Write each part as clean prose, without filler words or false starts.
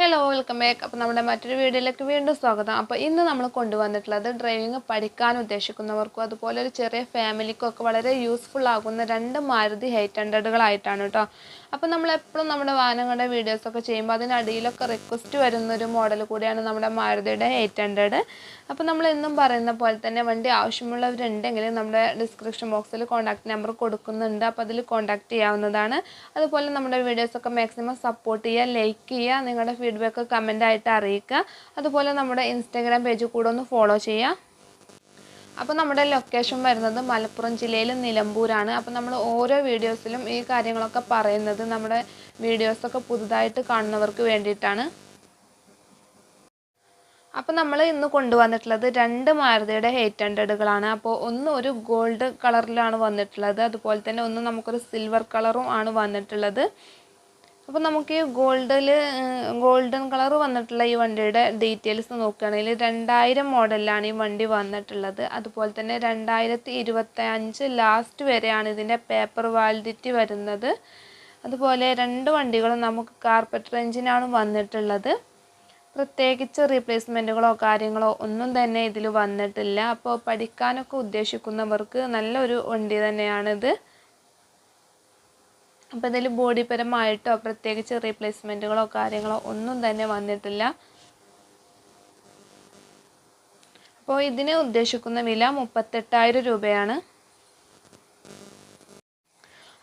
Hello welcome back. അപ്പോൾ നമ്മുടെ മറ്റൊരു വീഡിയോയിലേക്ക് വീണ്ടും സ്വാഗതം. അപ്പോൾ ഇന്ന് നമ്മൾ കൊണ്ടുവന്നിട്ടുള്ളത് ഡ്രൈവിംഗ് പഠിക്കാൻ ഉദ്ദേശിക്കുന്നവർക്കും അതുപോലെ ഒരു ചെറിയ ഫാമിലിക്കും ഒക്കെ വളരെ യൂസ്ഫുൾ ആകുന്ന രണ്ട് മാരുതി 800കളായിട്ടാണ് കേട്ടോ. അപ്പോൾ നമ്മളെപ്പോഴും നമ്മുടെ വാഹനങ്ങളുടെ വീഡിയോസൊക്കെ ചെയ്യുമ്പോൾ അതിനടിയിലൊക്കെ റിക്വസ്റ്റ് വരുന്നൊരു മോഡൽ കൂടിയാണ് നമ്മുടെ മാരുതിയുടെ 800. അപ്പോൾ നമ്മൾ എന്നും പറയുന്ന പോലെ തന്നെ വണ്ടി ആവശ്യമുള്ളവരുണ്ടെങ്കിൽ നമ്മുടെ ഡിസ്ക്രിപ്ഷൻ ബോക്സിൽ കോൺടാക്ട് നമ്പർ കൊടുക്കുന്നുണ്ട്. അപ്പോൾ അതിൽ കോൺടാക്ട് ചെയ്യാവുന്നതാണ്. അതുപോലെ നമ്മുടെ വീഡിയോസൊക്കെ മാക്സിമം സപ്പോർട്ട് ചെയ്യുക, ലൈക്ക് ചെയ്യുക, നിങ്ങളുടെ ഫീഡ്ബാക്ക് കമൻ്റായിട്ട് അറിയിക്കുക. അതുപോലെ നമ്മുടെ ഇൻസ്റ്റാഗ്രാം പേജ് കൂടെ ഒന്ന് ഫോളോ ചെയ്യുക. അപ്പോൾ നമ്മുടെ ലൊക്കേഷൻ വരുന്നത് മലപ്പുറം ജില്ലയിൽ നിലമ്പൂരാണ്. അപ്പോൾ നമ്മൾ ഓരോ വീഡിയോസിലും ഈ കാര്യങ്ങളൊക്കെ പറയുന്നത് നമ്മുടെ വീഡിയോസൊക്കെ പുതുതായിട്ട് കാണുന്നവർക്ക് വേണ്ടിയിട്ടാണ്. അപ്പോൾ നമ്മൾ ഇന്ന് കൊണ്ടുവന്നിട്ടുള്ളത് രണ്ട് മാരുതിയുടെ 800കളാണ്. അപ്പോൾ ഒന്ന് ഒരു ഗോൾഡ് കളറിലാണ് വന്നിട്ടുള്ളത്, അതുപോലെ തന്നെ ഒന്ന് നമുക്കൊരു സിൽവർ കളറും ആണ് വന്നിട്ടുള്ളത്. അപ്പോൾ നമുക്ക് ഈ ഗോൾഡൻ കളർ വന്നിട്ടുള്ള ഈ വണ്ടിയുടെ ഡീറ്റെയിൽസ് നോക്കുകയാണെങ്കിൽ 2000 മോഡലിലാണ് ഈ വണ്ടി വന്നിട്ടുള്ളത്. അതുപോലെ തന്നെ 2025 ലാസ്റ്റ് വരെയാണ് ഇതിൻ്റെ പേപ്പർ വാലിഡിറ്റി വരുന്നത്. അതുപോലെ രണ്ട് വണ്ടികളും നമുക്ക് കാർപ്പറ്റർ എഞ്ചിനാണ് വന്നിട്ടുള്ളത്. പ്രത്യേകിച്ച് റീപ്ലേസ്മെൻറ്റുകളോ കാര്യങ്ങളോ ഒന്നും തന്നെ ഇതിൽ വന്നിട്ടില്ല. അപ്പോൾ പഠിക്കാനൊക്കെ ഉദ്ദേശിക്കുന്നവർക്ക് നല്ലൊരു വണ്ടി തന്നെയാണിത്. അപ്പോൾ ഇതിൽ ബോഡിപരമായിട്ടോ പ്രത്യേകിച്ച് റീപ്ലേസ്മെൻറ്റുകളോ കാര്യങ്ങളോ ഒന്നും തന്നെ വന്നിട്ടില്ല. അപ്പോൾ ഇതിന് ഉദ്ദേശിക്കുന്ന വില 38,000 രൂപയാണ്.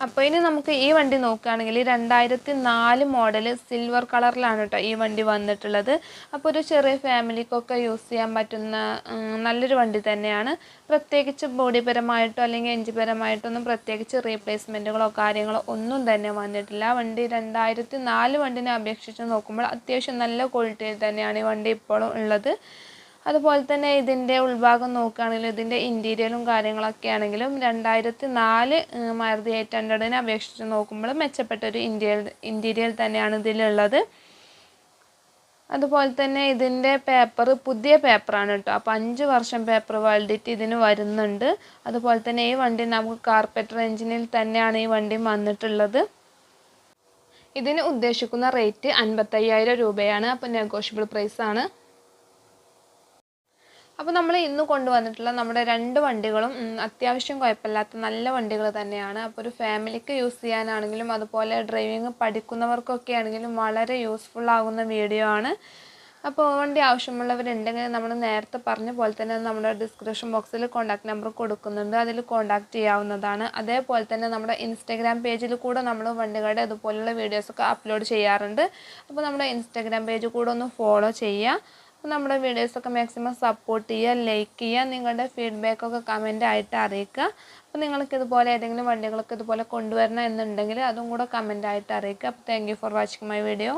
അപ്പോൾ ഇനി നമുക്ക് ഈ വണ്ടി നോക്കുകയാണെങ്കിൽ 2004 മോഡൽ സിൽവർ കളറിലാണ് കേട്ടോ ഈ വണ്ടി വന്നിട്ടുള്ളത്. അപ്പോൾ ഒരു ചെറിയ ഫാമിലിക്കൊക്കെ യൂസ് ചെയ്യാൻ പറ്റുന്ന നല്ലൊരു വണ്ടി തന്നെയാണ്. പ്രത്യേകിച്ച് ബോഡിപരമായിട്ടോ അല്ലെങ്കിൽ എഞ്ചിൻപരമായിട്ടൊന്നും പ്രത്യേകിച്ച് റീപ്ലേസ്മെൻറ്റുകളോ കാര്യങ്ങളോ ഒന്നും തന്നെ വന്നിട്ടില്ല. വണ്ടി 2004 വണ്ടിനെ അപേക്ഷിച്ച് നോക്കുമ്പോൾ അത്യാവശ്യം നല്ല ക്വാളിറ്റിയിൽ തന്നെയാണ് ഈ വണ്ടി ഇപ്പോഴും ഉള്ളത്. അതുപോലെ തന്നെ ഇതിൻ്റെ ഉൾഭാഗം നോക്കുകയാണെങ്കിൽ ഇതിൻ്റെ ഇൻറ്റീരിയലും കാര്യങ്ങളൊക്കെ ആണെങ്കിലും 2004 മാരുതി 800നെ അപേക്ഷിച്ച് നോക്കുമ്പോൾ മെച്ചപ്പെട്ടൊരു ഇൻറ്റീരിയൽ തന്നെയാണ് ഇതിലുള്ളത്. അതുപോലെ തന്നെ ഇതിൻ്റെ പേപ്പർ പുതിയ പേപ്പറാണ് കേട്ടോ. അപ്പോൾ 5 വർഷം പേപ്പർ വാലിഡിറ്റി ഇതിന് വരുന്നുണ്ട്. അതുപോലെ തന്നെ ഈ വണ്ടി നമുക്ക് കാർപ്പറ്റർ എഞ്ചിനിൽ തന്നെയാണ് ഈ വണ്ടി വന്നിട്ടുള്ളത്. ഇതിന് ഉദ്ദേശിക്കുന്ന റേറ്റ് 55,000 രൂപയാണ്. അപ്പോൾ നെഗോഷ്യബിൾ പ്രൈസാണ്. അപ്പോൾ നമ്മൾ ഇന്ന് കൊണ്ടുവന്നിട്ടുള്ള നമ്മുടെ രണ്ട് വണ്ടികളും അത്യാവശ്യം കുഴപ്പമില്ലാത്ത നല്ല വണ്ടികൾ തന്നെയാണ്. അപ്പോൾ ഒരു ഫാമിലിക്ക് യൂസ് ചെയ്യാനാണെങ്കിലും അതുപോലെ ഡ്രൈവിംഗ് പഠിക്കുന്നവർക്കൊക്കെ ആണെങ്കിലും വളരെ യൂസ്ഫുൾ ആകുന്ന വീഡിയോ ആണ്. അപ്പോൾ വണ്ടി ആവശ്യമുള്ളവരുണ്ടെങ്കിൽ നമ്മൾ നേരത്തെ പറഞ്ഞ പോലെ തന്നെ നമ്മുടെ ഡിസ്ക്രിപ്ഷൻ ബോക്സിൽ കോൺടാക്ട് നമ്പർ കൊടുക്കുന്നുണ്ട്, അതിൽ കോൺടാക്ട് ചെയ്യാവുന്നതാണ്. അതേപോലെ തന്നെ നമ്മുടെ ഇൻസ്റ്റാഗ്രാം പേജിൽ കൂടെ നമ്മൾ വണ്ടികളുടെ അതുപോലുള്ള വീഡിയോസൊക്കെ അപ്ലോഡ് ചെയ്യാറുണ്ട്. അപ്പോൾ നമ്മുടെ ഇൻസ്റ്റാഗ്രാം പേജ് കൂടെ ഒന്ന് ഫോളോ ചെയ്യുക. അപ്പോൾ നമ്മുടെ വീഡിയോസൊക്കെ മാക്സിമം സപ്പോർട്ട് ചെയ്യുക, ലൈക്ക് ചെയ്യുക, നിങ്ങളുടെ ഫീഡ്ബാക്കൊക്കെ കമൻ്റായിട്ട് അറിയിക്കുക. അപ്പോൾ നിങ്ങൾക്ക് ഇതുപോലെ ഏതെങ്കിലും വണ്ടികളൊക്കെ ഇതുപോലെ കൊണ്ടുവരണം എന്നുണ്ടെങ്കിൽ അതും കൂടെ കമൻ്റായിട്ട് അറിയിക്കുക. അപ്പോൾ thank you for watching my video.